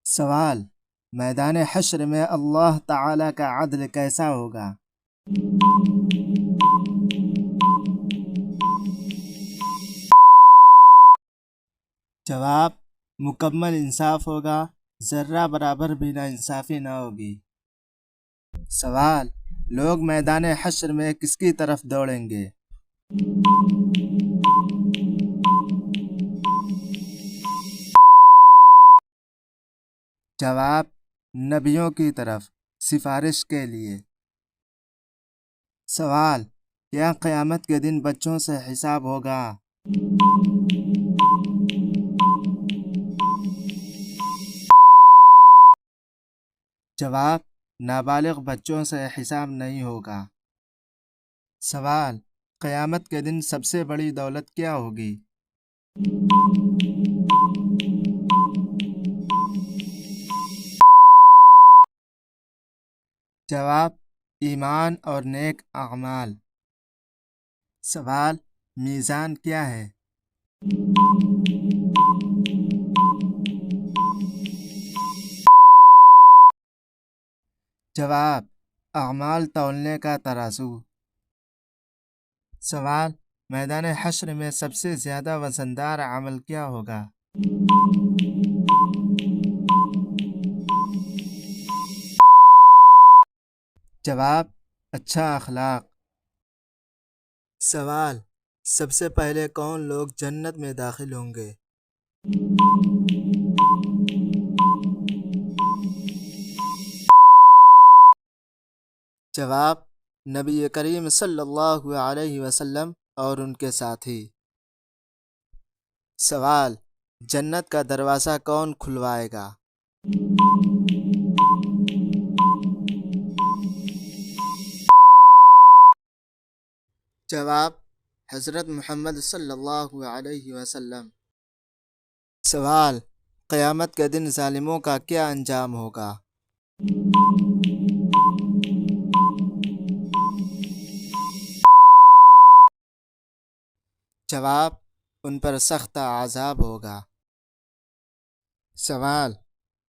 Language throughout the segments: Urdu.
سوال: میدان حشر میں اللہ تعالیٰ کا عدل کیسا ہوگا؟ جواب: مکمل انصاف ہوگا، ذرہ برابر بھی نا انصافی نہ ہوگی۔ سوال: لوگ میدان حشر میں کس کی طرف دوڑیں گے؟ جواب: نبیوں کی طرف، سفارش کے لیے۔ سوال: کیا قیامت کے دن بچوں سے حساب ہوگا؟ جواب: نابالغ بچوں سے حساب نہیں ہوگا۔ سوال: قیامت کے دن سب سے بڑی دولت کیا ہوگی؟ جواب: ایمان اور نیک اعمال۔ سوال: میزان کیا ہے؟ جواب: اعمال تولنے کا ترازو۔ سوال: میدان حشر میں سب سے زیادہ وزندار عمل کیا ہوگا؟ جواب: اچھا اخلاق۔ سوال: سب سے پہلے کون لوگ جنت میں داخل ہوں گے؟ جواب: نبی کریم صلی اللہ علیہ وسلم اور ان کے ساتھی۔ سوال: جنت کا دروازہ کون کھلوائے گا؟ جواب: حضرت محمد صلی اللہ علیہ وسلم۔ سوال: قیامت کے دن ظالموں کا کیا انجام ہوگا؟ جواب: ان پر سخت عذاب ہوگا۔ سوال: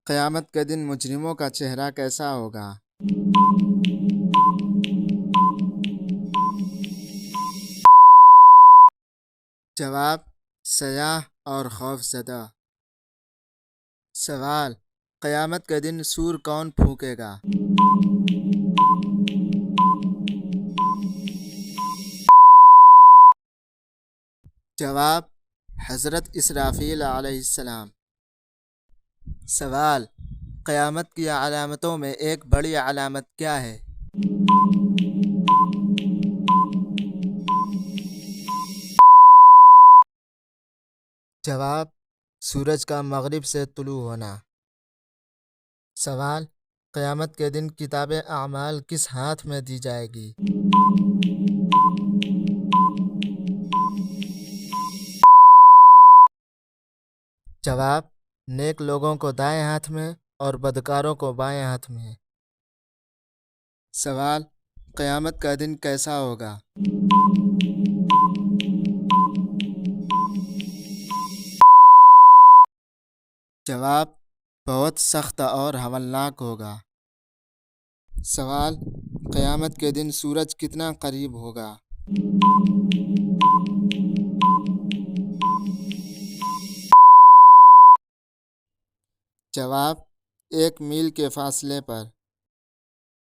قیامت کے دن مجرموں کا چہرہ کیسا ہوگا؟ جواب: سیاہ اور خوف زدہ۔ سوال: قیامت کے دن سور کون پھونکے گا؟ جواب: حضرت اسرافیل علیہ السلام۔ سوال: قیامت کی علامتوں میں ایک بڑی علامت کیا ہے؟ جواب: سورج کا مغرب سے طلوع ہونا۔ سوال: قیامت کے دن کتاب اعمال کس ہاتھ میں دی جائے گی؟ جواب: نیک لوگوں کو دائیں ہاتھ میں اور بدکاروں کو بائیں ہاتھ میں۔ سوال: قیامت کا دن کیسا ہوگا؟ جواب: بہت سخت اور ہولناک ہوگا۔ سوال: قیامت کے دن سورج کتنا قریب ہوگا؟ جواب: 1 میل کے فاصلے پر۔